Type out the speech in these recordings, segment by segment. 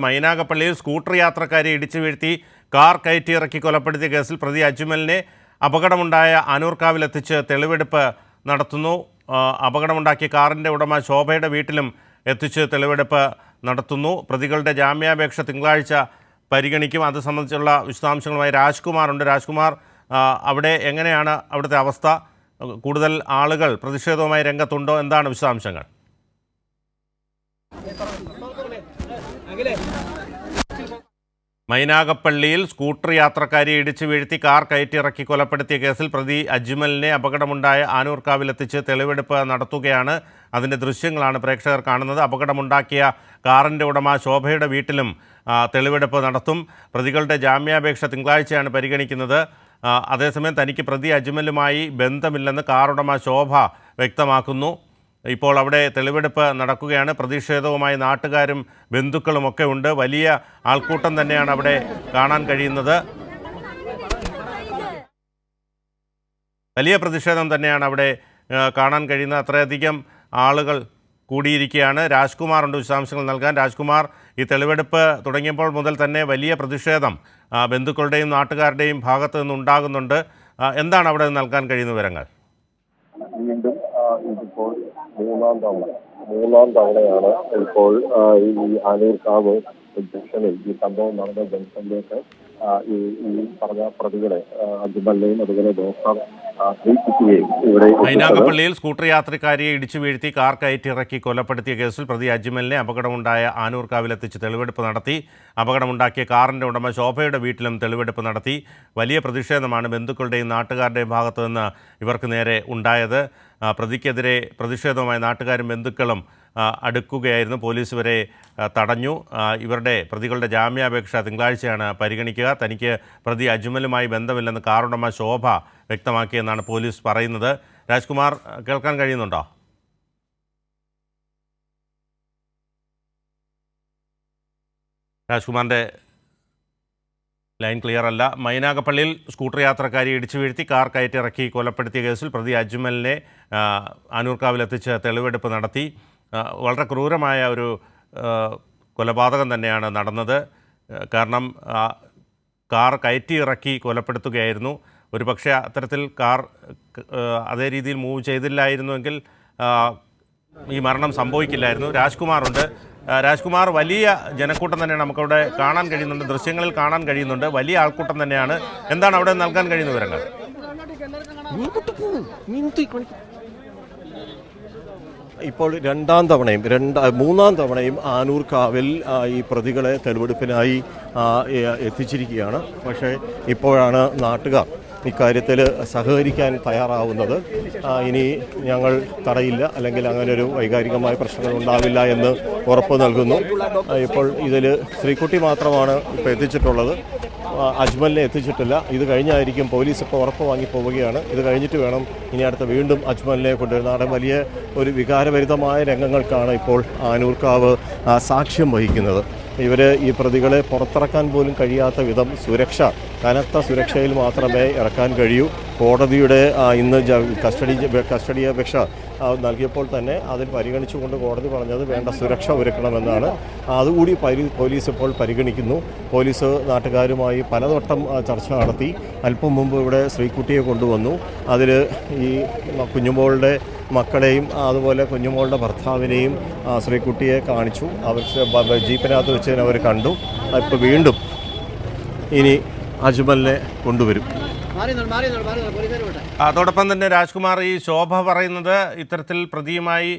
മൈനാഗപ്പള്ളിയിൽ scooter യാത്രക്കാരെ ഇടിച്ചു വീഴ്ത്തി കാർ കയറ്റിയിറക്കി കൊലപ്പെടുത്തിയ കേസിൽ പ്രതി അജ്മലിനെ അപകടമുണ്ടായ ആനൂർക്കാവിലെത്തിച്ച് തെളിവെടുപ്പ് നടത്തുന്നു. അപകടമുണ്ടാക്കിയ കാറിൻ്റെ ഉടമ ശോഭയുടെ വീട്ടിലും എത്തിച്ച് തെളിവെടുപ്പ് നടത്തുന്നു. പ്രതികളുടെ ജാമ്യാപേക്ഷ തിങ്കളാഴ്ച പരിഗണിക്കും. അത് സംബന്ധിച്ചുള്ള വിശദാംശങ്ങളുമായി രാജ്കുമാറുണ്ട്. രാജ്കുമാർ, അവിടെ എങ്ങനെയാണ് അവിടുത്തെ അവസ്ഥ? കൂടുതൽ ആളുകൾ പ്രതിഷേധവുമായി രംഗത്തുണ്ടോ? എന്താണ് വിശദാംശങ്ങൾ? മൈനാഗപ്പള്ളിയിൽ സ്കൂട്ടർ യാത്രക്കാരെ ഇടിച്ചു വീഴ്ത്തി കാർ കയറ്റിയിറക്കി കൊലപ്പെടുത്തിയ കേസിൽ പ്രതി അജ്മലിനെ അപകടമുണ്ടായ ആനൂർക്കാവിലെത്തിച്ച് തെളിവെടുപ്പ് നടത്തുകയാണ്. അതിൻ്റെ ദൃശ്യങ്ങളാണ് പ്രേക്ഷകർ കാണുന്നത്. അപകടമുണ്ടാക്കിയ കാറിൻ്റെ ഉടമ ശോഭയുടെ വീട്ടിലും തെളിവെടുപ്പ് നടത്തും. പ്രതികളുടെ ജാമ്യാപേക്ഷ തിങ്കളാഴ്ചയാണ് പരിഗണിക്കുന്നത്. അതേസമയം തനിക്ക് പ്രതി അജ്മലുമായി ബന്ധമില്ലെന്ന് കാറുടമ ശോഭ വ്യക്തമാക്കുന്നു. ഇപ്പോൾ അവിടെ തെളിവെടുപ്പ് നടക്കുകയാണ്. പ്രതിഷേധവുമായി നാട്ടുകാരും ബന്ധുക്കളുമൊക്കെ ഉണ്ട്. വലിയ ആൾക്കൂട്ടം തന്നെയാണ് അവിടെ കാണാൻ കഴിയുന്നത്. വലിയ പ്രതിഷേധം തന്നെയാണ് അവിടെ കാണാൻ കഴിയുന്നത്. അത്രയധികം ആളുകൾ കൂടിയിരിക്കുകയാണ്. രാജ്കുമാറുണ്ട് വിശദാംശങ്ങൾ നൽകാൻ. രാജ്കുമാർ, ഈ തെളിവെടുപ്പ് തുടങ്ങിയപ്പോൾ മുതൽ തന്നെ വലിയ പ്രതിഷേധം ബന്ധുക്കളുടെയും നാട്ടുകാരുടെയും ഭാഗത്ത് നിന്നുണ്ടാകുന്നുണ്ട്. എന്താണ് അവിടെ നൽകാൻ കഴിയുന്ന വിവരങ്ങൾ? വീണ്ടും ഇതിപ്പോൾ മൂന്നാം തവണയാണ് ഇപ്പോൾ ഈ ആനൂർക്കാവ് ജംഗ്ഷനിൽ ഈ സംഭവം നടന്ന ജംഗ്ഷനിലേക്ക് ഈ പറഞ്ഞ പ്രതികളെ അജ്മലിനെയും അതുപോലെ ഡോക്ടർ ഇവിടെ മൈനാഗപ്പള്ളിയിൽ സ്കൂട്ടർ യാത്രക്കാരിയെ ഇടിച്ചു വീഴ്ത്തി കാർ കയറ്റിയിറക്കി കൊലപ്പെടുത്തിയ കേസിൽ പ്രതി അജ്മലിനെ അപകടമുണ്ടായ ആനൂർക്കാവിലെത്തിച്ച് തെളിവെടുപ്പ് നടത്തി. അപകടമുണ്ടാക്കിയ കാറിൻ്റെ ഉടമ ശോഭയുടെ വീട്ടിലും തെളിവെടുപ്പ് നടത്തി. വലിയ പ്രതിഷേധമാണ് ബന്ധുക്കളുടെയും നാട്ടുകാരുടെയും ഭാഗത്തു നിന്ന് ഇവർക്ക് നേരെ ഉണ്ടായത്. പ്രതിക്കെതിരെ പ്രതിഷേധവുമായി നാട്ടുകാരും ബന്ധുക്കളും അടുക്കുകയായിരുന്നു. പോലീസ് ഇവരെ തടഞ്ഞു. പ്രതികളുടെ ജാമ്യാപേക്ഷ തിങ്കളാഴ്ചയാണ് പരിഗണിക്കുക. തനിക്ക് പ്രതി അജ്മലുമായി ബന്ധമില്ലെന്ന് കാറുടമ ശോഭ വ്യക്തമാക്കിയെന്നാണ് പോലീസ് പറയുന്നത്. രാജ്കുമാർ, കേൾക്കാൻ കഴിയുന്നുണ്ടോ? രാജ്കുമാറിൻ്റെ ലൈൻ ക്ലിയർ അല്ല. മൈനാഗപ്പള്ളിയിൽ സ്കൂട്ടർ യാത്രക്കാരി ഇടിച്ചു വീഴ്ത്തി കാർ കയറ്റിറക്കി കൊലപ്പെടുത്തിയ കേസിൽ പ്രതി അജ്മലിനെ ആനൂർക്കാവിലെത്തിച്ച് തെളിവെടുപ്പ് നടത്തി. വളരെ ക്രൂരമായ ഒരു കൊലപാതകം തന്നെയാണ് നടന്നത്. കാരണം കാർ കയറ്റിയിറക്കി കൊലപ്പെടുത്തുകയായിരുന്നു. ഒരു പക്ഷേ അത്തരത്തിൽ കാർ അതേ രീതിയിൽ മൂവ് ചെയ്തില്ലായിരുന്നുവെങ്കിൽ ഈ മരണം സംഭവിക്കില്ലായിരുന്നു. രാജ്കുമാറുണ്ട്. രാജ്കുമാർ, വലിയ ജനക്കൂട്ടം തന്നെയാണ് നമുക്കവിടെ കാണാൻ കഴിയുന്നുണ്ട്, ദൃശ്യങ്ങളിൽ കാണാൻ കഴിയുന്നുണ്ട്. വലിയ ആൾക്കൂട്ടം തന്നെയാണ്. എന്താണ് അവിടെ നൽകാൻ കഴിയുന്ന വിവരങ്ങൾ? ഇപ്പോൾ മൂന്നാം തവണയും ആനൂർക്കാവിൽ ഈ പ്രതികളെ തെളിവെടുപ്പിനായി എത്തിച്ചിരിക്കുകയാണ്. പക്ഷേ ഇപ്പോഴാണ് നാട്ടുകാർ ഇക്കാര്യത്തിൽ സഹകരിക്കാൻ തയ്യാറാവുന്നത്. ഇനി ഞങ്ങൾ തടയില്ല, അല്ലെങ്കിൽ അങ്ങനൊരു വൈകാരികമായ പ്രശ്നങ്ങൾ ഉണ്ടാവില്ല എന്ന് ഉറപ്പ് നൽകുന്നു. ഇപ്പോൾ ഇതിൽ ശ്രീകുട്ടി മാത്രമാണ് ഇപ്പോൾ എത്തിച്ചിട്ടുള്ളത്. അജ്മലിനെ എത്തിച്ചിട്ടില്ല. ഇത് കഴിഞ്ഞായിരിക്കും. പോലീസ് ഇപ്പോൾ ഉറപ്പ് വാങ്ങി പോവുകയാണ്. ഇത് കഴിഞ്ഞിട്ട് വേണം ഇനി അടുത്ത വീണ്ടും അജ്മലിനെ കൊണ്ടുവരുന്ന. അവിടെ വലിയ ഒരു വികാരഭരിതമായ രംഗങ്ങൾക്കാണ് ഇപ്പോൾ ആനൂർക്കാവ് സാക്ഷ്യം വഹിക്കുന്നത്. ഈ പ്രതികളെ പുറത്തിറക്കാൻ പോലും കഴിയാത്ത വിധം കനത്ത സുരക്ഷയിൽ മാത്രമേ ഇറക്കാൻ കഴിയൂ. കോടതിയുടെ ഇന്ന് കസ്റ്റഡി അപേക്ഷ നൽകിയപ്പോൾ തന്നെ അതിൽ പരിഗണിച്ചുകൊണ്ട് കോടതി പറഞ്ഞത് വേണ്ട സുരക്ഷ ഒരുക്കണമെന്നാണ്. അതുകൂടി പോലീസ് ഇപ്പോൾ പരിഗണിക്കുന്നു. പോലീസ് നാട്ടുകാരുമായി പലവട്ടം ചർച്ച നടത്തി. അല്പം മുമ്പ് ഇവിടെ ശ്രീകുട്ടിയെ കൊണ്ടുവന്നു. അതിൽ ഈ കുഞ്ഞുമോളുടെ മക്കളെയും അതുപോലെ കുഞ്ഞുമോളുടെ ഭർത്താവിനെയും ശ്രീകുട്ടിയെ കാണിച്ചു. അവർ ജീപ്പിനകത്ത് വെച്ച് അവർ കണ്ടു. ഇപ്പോൾ വീണ്ടും ഇനി അജ്മലിനെ കൊണ്ടുവരും. അതോടൊപ്പം തന്നെ രാജ്കുമാർ, ഈ ശോഭ പറയുന്നത് ഇത്തരത്തിൽ പ്രതിയുമായി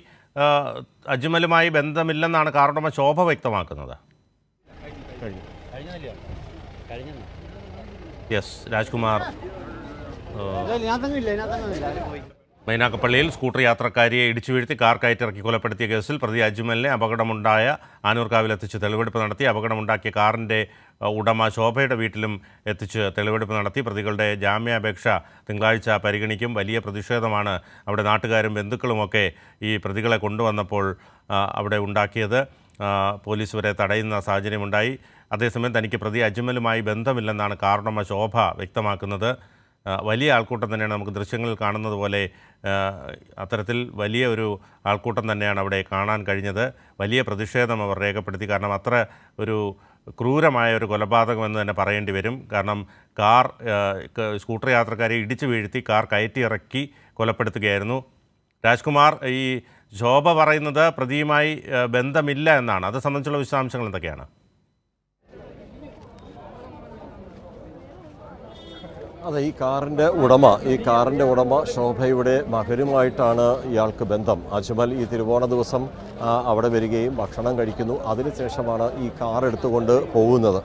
അജ്മലുമായി ബന്ധമില്ലെന്നാണ് കാറുടമ ശോഭ വ്യക്തമാക്കുന്നത്. യെസ്, രാജ്കുമാർ. മൈനാഗപ്പള്ളിയിൽ സ്കൂട്ടർ യാത്രക്കാരിയെ ഇടിച്ചു വീഴ്ത്തി കാർ കയറ്റിറക്കി കൊലപ്പെടുത്തിയ കേസിൽ പ്രതി അജ്മലിനെ അപകടമുണ്ടായ ആനൂർക്കാവിലെത്തിച്ച് തെളിവെടുപ്പ് നടത്തി. അപകടമുണ്ടാക്കിയ കാറിൻ്റെ ഉടമ ശോഭയുടെ വീട്ടിലും എത്തിച്ച് തെളിവെടുപ്പ് നടത്തി. പ്രതികളുടെ ജാമ്യാപേക്ഷ തിങ്കളാഴ്ച പരിഗണിക്കും. വലിയ പ്രതിഷേധമാണ് അവിടെ നാട്ടുകാരും ബന്ധുക്കളുമൊക്കെ ഈ പ്രതികളെ കൊണ്ടുവന്നപ്പോൾ അവിടെ ഉണ്ടാക്കിയത്. പോലീസ് വരെ തടയുന്ന സാഹചര്യമുണ്ടായി. അതേസമയം തനിക്ക് പ്രതി അജ്മലുമായി ബന്ധമില്ലെന്നാണ് കാറുടമ ശോഭ വ്യക്തമാക്കുന്നത്. വലിയ ആൾക്കൂട്ടം തന്നെയാണ്. നമുക്ക് ദൃശ്യങ്ങളിൽ കാണുന്നത് പോലെ അത്തരത്തിൽ വലിയ ഒരു ആൾക്കൂട്ടം തന്നെയാണ് അവിടെ കാണാൻ കഴിഞ്ഞത്. വലിയ പ്രതിഷേധം അവർ രേഖപ്പെടുത്തി. കാരണം അത്ര ഒരു ക്രൂരമായ ഒരു കൊലപാതകമെന്ന് തന്നെ പറയേണ്ടി വരും. കാരണം സ്കൂട്ടർ യാത്രക്കാരെ ഇടിച്ചു വീഴ്ത്തി കാർ കയറ്റി ഇറക്കി കൊലപ്പെടുത്തുകയായിരുന്നു. രാജ്കുമാർ, ഈ ശോഭ പറയുന്നത് പ്രതിയുമായി ബന്ധമില്ല എന്നാണ്. അത് സംബന്ധിച്ചുള്ള വിശദാംശങ്ങൾ എന്തൊക്കെയാണ്? അതെ, ഈ കാറിൻ്റെ ഉടമ ശോഭയുടെ മകനുമായിട്ടാണ് ഇയാൾക്ക് ബന്ധം. അജ്മൽ ഈ തിരുവോണ ദിവസം അവിടെ വരികയും ഭക്ഷണം കഴിക്കുന്നു. അതിനുശേഷമാണ് ഈ കാർ എടുത്തുകൊണ്ട് പോകുന്നത്.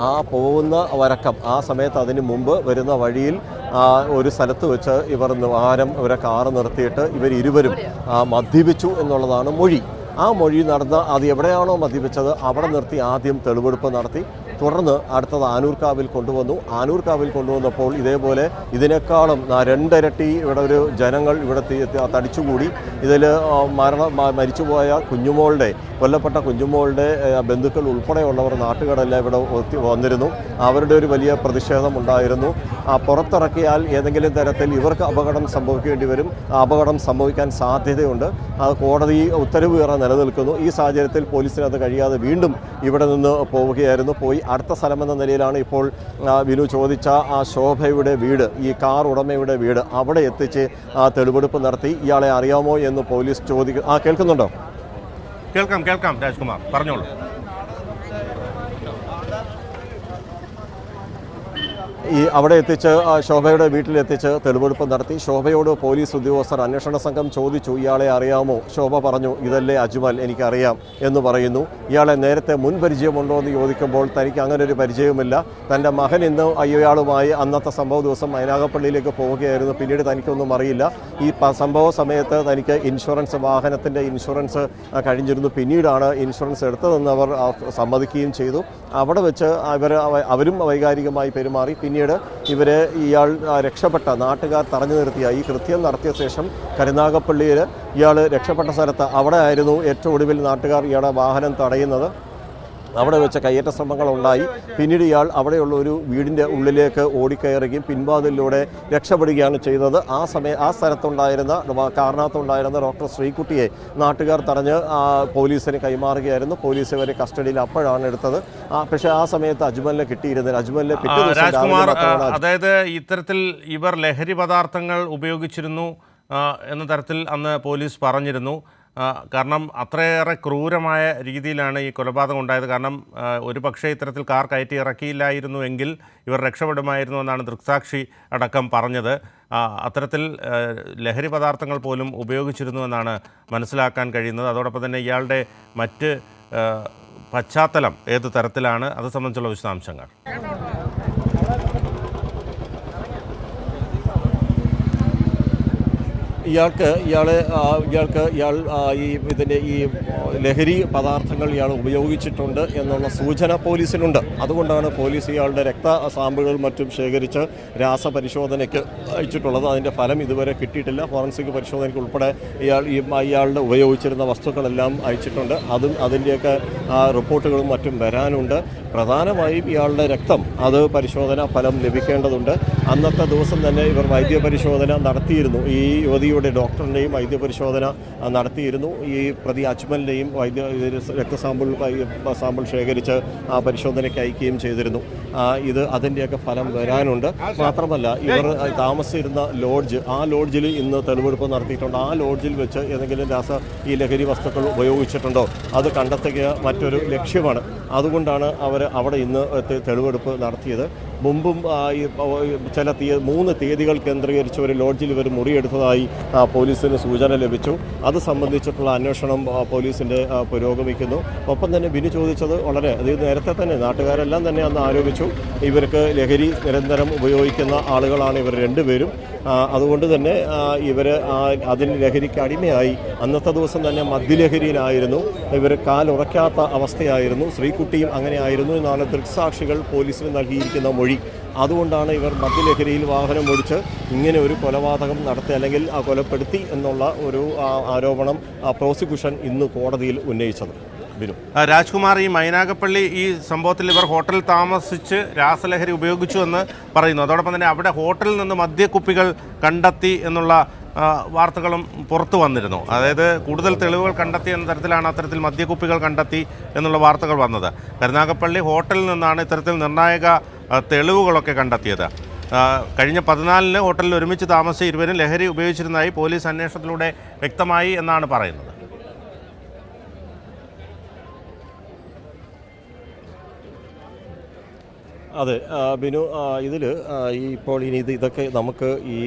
ആ പോകുന്ന വരക്കം ആ സമയത്ത് അതിന് മുമ്പ് വരുന്ന വഴിയിൽ ഒരു സ്ഥലത്ത് വെച്ച് ഇവരെ കാറ് നിർത്തിയിട്ട് ഇവരിരുവരും മദ്യപിച്ചു എന്നുള്ളതാണ് മൊഴി. ആ മൊഴി അത് എവിടെയാണോ മദ്യപിച്ചത് അവിടെ നിർത്തി ആദ്യം തെളിവെടുപ്പ് നടത്തി. തുടർന്ന് അടുത്തത് ആനൂർക്കാവിൽ കൊണ്ടുവന്നപ്പോൾ ഇതേപോലെ ഇതിനേക്കാളും 2 ഇരട്ടി ഇവിടെ ഒരു ജനങ്ങൾ ഇവിടെ തടിച്ചുകൂടി. ഇതിൽ മരിച്ചുപോയ കൊല്ലപ്പെട്ട കുഞ്ഞുമോളുടെ ബന്ധുക്കൾ ഉൾപ്പെടെയുള്ളവർ നാട്ടുകാരെല്ലാം ഇവിടെ വന്നിരുന്നു. അവരുടെ ഒരു വലിയ പ്രതിഷേധം ഉണ്ടായിരുന്നു. പുറത്തിറക്കിയാൽ ഏതെങ്കിലും തരത്തിൽ ഇവർക്ക് അപകടം സംഭവിക്കേണ്ടി വരും, അപകടം സംഭവിക്കാൻ സാധ്യതയുണ്ട്. കോടതി ഉത്തരവ് നിലനിൽക്കുന്നു. ഈ സാഹചര്യത്തിൽ പോലീസിന് അത് കഴിയാതെ വീണ്ടും ഇവിടെ നിന്ന് പോയി അടുത്ത സ്ഥലമെന്ന നിലയിലാണ് ഇപ്പോൾ വിനു ചോദിച്ച ആ ശോഭയുടെ വീട്, ഈ കാർ ഉടമയുടെ വീട്, അവിടെ എത്തിച്ച് തെളിവെടുപ്പ് നടത്തി. ഇയാളെ അറിയാമോ എന്ന് പോലീസ് കേൾക്കുന്നുണ്ടോ? കേൾക്കാം രാജ്കുമാർ, പറഞ്ഞോളൂ. അവിടെ എത്തിച്ച് ശോഭയുടെ വീട്ടിലെത്തിച്ച് തെളിവെടുപ്പ് നടത്തി. ശോഭയോട് പോലീസ് ഉദ്യോഗസ്ഥർ, അന്വേഷണ സംഘം ചോദിച്ചു, ഇയാളെ അറിയാമോ? ശോഭ പറഞ്ഞു, ഇതല്ലേ അജ്മൽ, എനിക്കറിയാം എന്ന് പറയുന്നു. ഇയാളെ നേരത്തെ മുൻ പരിചയമുണ്ടോ എന്ന് ചോദിക്കുമ്പോൾ തനിക്ക് അങ്ങനെ ഒരു പരിചയവുമില്ല. തൻ്റെ മകൻ ഇന്ന് അയാളുമായി അന്നത്തെ സംഭവ ദിവസം മൈനാഗപ്പള്ളിയിലേക്ക് പോവുകയായിരുന്നു. പിന്നീട് തനിക്കൊന്നും അറിയില്ല. ഈ സംഭവ സമയത്ത് തനിക്ക് വാഹനത്തിൻ്റെ ഇൻഷുറൻസ് കഴിഞ്ഞിരുന്നു. പിന്നീടാണ് ഇൻഷുറൻസ് എടുത്തതെന്ന് അവർ സമ്മതിക്കുകയും ചെയ്തു. അവിടെ വെച്ച് അവരും വൈകാരികമായി പെരുമാറി. പിന്നീട് ഇയാൾ രക്ഷപ്പെട്ട നാട്ടുകാർ തടഞ്ഞു നിർത്തിയ ഈ കൃത്യം നടത്തിയ ശേഷം കരുനാഗപ്പള്ളിയിൽ ഇയാൾ രക്ഷപ്പെട്ട സ്ഥലത്ത് അവിടെ ആയിരുന്നു ഏറ്റവും ഒടുവിൽ നാട്ടുകാർ ഇയാളുടെ വാഹനം തടയുന്നത്. അവിടെ വെച്ച് കയ്യേറ്റ ശ്രമങ്ങളുണ്ടായി. പിന്നീട് ഇയാൾ അവിടെയുള്ള ഒരു വീടിൻ്റെ ഉള്ളിലേക്ക് ഓടിക്കയറുകയും പിൻവാതിലൂടെ രക്ഷപ്പെടുകയാണ് ചെയ്തത്. ആ കാറിനകത്തുണ്ടായിരുന്ന ഡോക്ടർ ശ്രീകുട്ടിയെ നാട്ടുകാർ തടഞ്ഞ് പോലീസിന് കൈമാറുകയായിരുന്നു. പോലീസ് ഇവരെ കസ്റ്റഡിയിൽ അപ്പോഴാണ് എടുത്തത്. പക്ഷേ ആ സമയത്ത് അജ്മലിനെ കിട്ടിയിരുന്നില്ല. അജ്മലിനെ പിറ്റേ ദിവസം അതായത് ഇത്തരത്തിൽ ഇവർ ലഹരി പദാർത്ഥങ്ങൾ ഉപയോഗിച്ചിരുന്നു എന്ന തരത്തിൽ അന്ന് പോലീസ് പറഞ്ഞിരുന്നു. കാരണം അത്രയേറെ ക്രൂരമായ രീതിയിലാണ് ഈ കൊലപാതകം ഉണ്ടായത്. കാരണം ഒരു പക്ഷേ ഇത്തരത്തിൽ കാർ കയറ്റി ഇറക്കിയില്ലായിരുന്നു എങ്കിൽ ഇവർ രക്ഷപ്പെടുമായിരുന്നു എന്നാണ് ദൃക്സാക്ഷി അടക്കം പറഞ്ഞത്. അത്തരത്തിൽ ലഹരി പദാർത്ഥങ്ങൾ പോലും ഉപയോഗിച്ചിരുന്നു എന്നാണ് മനസ്സിലാക്കാൻ കഴിയുന്നത്. അതോടൊപ്പം തന്നെ ഇയാളുടെ മറ്റ് പശ്ചാത്തലം ഏത് തരത്തിലാണ്, അത് സംബന്ധിച്ചുള്ള വിശദാംശങ്ങൾ. ഇയാൾ ഈ ലഹരി പദാർത്ഥങ്ങൾ ഇയാൾ ഉപയോഗിച്ചിട്ടുണ്ട് എന്നുള്ള സൂചന പോലീസിനുണ്ട്. അതുകൊണ്ടാണ് പോലീസ് ഇയാളുടെ സാമ്പിളുകൾ മറ്റും ശേഖരിച്ച് രാസപരിശോധനയ്ക്ക് അയച്ചിട്ടുള്ളത്. അതിൻ്റെ ഫലം ഇതുവരെ കിട്ടിയിട്ടില്ല. ഫോറൻസിക് പരിശോധനയ്ക്ക് ഉൾപ്പെടെ ഇയാളുടെ ഉപയോഗിച്ചിരുന്ന വസ്തുക്കളെല്ലാം അയച്ചിട്ടുണ്ട്. അതിൻ്റെയൊക്കെ റിപ്പോർട്ടുകളും മറ്റും വരാനുണ്ട്. പ്രധാനമായും ഇയാളുടെ അത് പരിശോധന ഫലം ലഭിക്കേണ്ടതുണ്ട്. അന്നത്തെ ദിവസം തന്നെ ഇവർ വൈദ്യപരിശോധന നടത്തിയിരുന്നു. ഈ യുവതിയുടെ ഡോക്ടറിൻ്റെയും വൈദ്യപരിശോധന നടത്തിയിരുന്നു. ഈ പ്രതി അജ്മലിൻ്റെയും സാമ്പിൾ ശേഖരിച്ച് പരിശോധനയ്ക്ക് അയക്കുകയും ചെയ്തിരുന്നു. അതിൻ്റെയൊക്കെ ഫലം വരാനുണ്ട്. മാത്രമല്ല ഇവർ താമസിച്ചിരുന്ന ലോഡ്ജിൽ ഇന്ന് തെളിവെടുപ്പ് നടത്തിയിട്ടുണ്ട്. ആ ലോഡ്ജിൽ വെച്ച് ഏതെങ്കിലും ഈ ലഹരി വസ്തുക്കൾ ഉപയോഗിച്ചിട്ടുണ്ടോ അത് കണ്ടെത്തുക മറ്റൊരു ലക്ഷ്യമാണ്. അതുകൊണ്ടാണ് അവിടെ ഇന്ന് തെളിവെടുപ്പ് നടത്തിയത്. മുമ്പും ചില 3 തീയതികൾ കേന്ദ്രീകരിച്ച് ഒരു ലോഡ്ജിൽ ഇവർ മുറിയെടുത്തതായി പോലീസിന് സൂചന ലഭിച്ചു. അത് സംബന്ധിച്ചിട്ടുള്ള അന്വേഷണം പോലീസിൻ്റെ പുരോഗമിക്കുന്നു. ഒപ്പം തന്നെ ബിനു ചോദിച്ചത് നേരത്തെ തന്നെ നാട്ടുകാരെല്ലാം തന്നെ അന്ന് ആരോപിച്ചു, ഇവർക്ക് ലഹരി നിരന്തരം ഉപയോഗിക്കുന്ന ആളുകളാണ് ഇവർ രണ്ടുപേരും. അതുകൊണ്ട് തന്നെ അതിന് ലഹരിക്ക് അടിമയായി അന്നത്തെ ദിവസം തന്നെ മദ്യലഹരിയിലായിരുന്നു. ഇവർ കാലുറയ്ക്കാത്ത അവസ്ഥയായിരുന്നു. ശ്രീകുട്ടിയും അങ്ങനെയായിരുന്നു എന്നാണ് ദൃക്സാക്ഷികൾ പോലീസിന് നൽകിയിരിക്കുന്ന മൊഴി. അതുകൊണ്ടാണ് ഇവർ മദ്യലഹരിയിൽ വാഹനം ഓടിച്ച് ഇങ്ങനെ ഒരു കൊലപാതകം നടത്തി അല്ലെങ്കിൽ കൊലപ്പെടുത്തി എന്നുള്ള ഒരു ആരോപണം പ്രോസിക്യൂഷൻ ഇന്ന് കോടതിയിൽ ഉന്നയിച്ചത്. ബിനു. രാജ്കുമാർ, ഈ മൈനാഗപ്പള്ളി ഈ സംഭവത്തിൽ ഇവർ ഹോട്ടലിൽ താമസിച്ച് രാസലഹരി ഉപയോഗിച്ചു എന്ന് പറയുന്നു. അതോടൊപ്പം തന്നെ അവിടെ ഹോട്ടലിൽ നിന്ന് മദ്യക്കുപ്പികൾ കണ്ടെത്തി എന്നുള്ള വാർത്തകളും പുറത്തു വന്നിരുന്നു. അതായത് കൂടുതൽ തെളിവുകൾ കണ്ടെത്തി എന്ന തരത്തിലാണ് അത്തരത്തിൽ മദ്യക്കുപ്പികൾ കണ്ടെത്തി എന്നുള്ള വാർത്തകൾ വന്നത്. കരുനാഗപ്പള്ളി ഹോട്ടലിൽ നിന്നാണ് ഇത്തരത്തിൽ നിർണായക തെളിവുകളൊക്കെ കണ്ടെത്തിയത്. കഴിഞ്ഞ 14-ന് ഹോട്ടലിൽ ഒരുമിച്ച് താമസിച്ച ഇരുവരും ലഹരി ഉപയോഗിച്ചിരുന്നതായി പോലീസ് അന്വേഷണത്തിലൂടെ വ്യക്തമായി എന്നാണ് പറയുന്നത്. അതെ ബിനു, ഇതിൽ ഇപ്പോൾ ഇനി ഇതൊക്കെ നമുക്ക് ഈ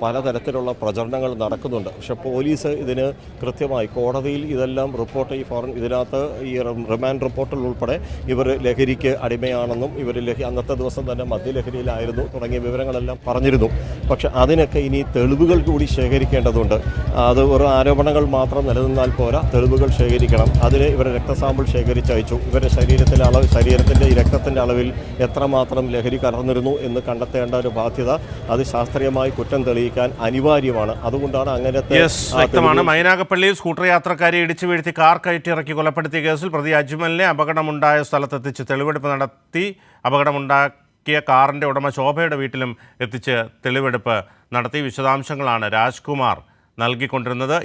പലതരത്തിലുള്ള പ്രചരണങ്ങൾ നടക്കുന്നുണ്ട്. പക്ഷെ പോലീസ് ഇതിന് കൃത്യമായി കോടതിയിൽ ഇതെല്ലാം റിപ്പോർട്ട് ഇതിനകത്ത് ഈ റിമാൻഡ് റിപ്പോർട്ടിൽ ഉൾപ്പെടെ ഇവർ ലഹരിക്ക് അടിമയാണെന്നും ഇവർ അന്നത്തെ ദിവസം തന്നെ മദ്യലഹരിയിലായിരുന്നു തുടങ്ങിയ വിവരങ്ങളെല്ലാം പറഞ്ഞിരുന്നു. പക്ഷെ അതിനൊക്കെ ഇനി തെളിവുകൾ കൂടി ശേഖരിക്കേണ്ടതുണ്ട്. അത് ഒരു ആരോപണങ്ങൾ മാത്രം നിലനിന്നാൽ പോരാ, തെളിവുകൾ ശേഖരിക്കണം. അതിന് ഇവർ രക്തസാമ്പിൾ ശേഖരിച്ചയച്ചു. ഇവരുടെ ശരീരത്തിൻ്റെ ഈ രക്തത്തിൻ്റെ അളവിൽ എത്രമാത്രം ലഹരി കലർന്നിരുന്നു എന്ന് കണ്ടെത്തേണ്ട ഒരു ബാധ്യത അത് ശാസ്ത്രീയമായി കുറ്റം തെളിയിക്കാൻ അനിവാര്യമാണ്. അതുകൊണ്ടാണ് അങ്ങനത്തെ വ്യക്തമാണ്. മൈനാഗപ്പള്ളിയിൽ സ്കൂട്ടർ യാത്രക്കാരെ ഇടിച്ചു വീഴ്ത്തി കാർ കയറ്റിയിറക്കി കൊലപ്പെടുത്തിയ കേസിൽ പ്രതി അജ്മലിനെ അപകടമുണ്ടായ സ്ഥലത്തെത്തിച്ച് തെളിവെടുപ്പ് നടത്തി. അപകടമുണ്ടാക്കിയ കാറിൻ്റെ ഉടമ ശോഭയുടെ വീട്ടിലും എത്തിച്ച് തെളിവെടുപ്പ് നടത്തി. വിശദാംശങ്ങളാണ് രാജ്കുമാർ നൽകിക്കൊണ്ടിരുന്നത്.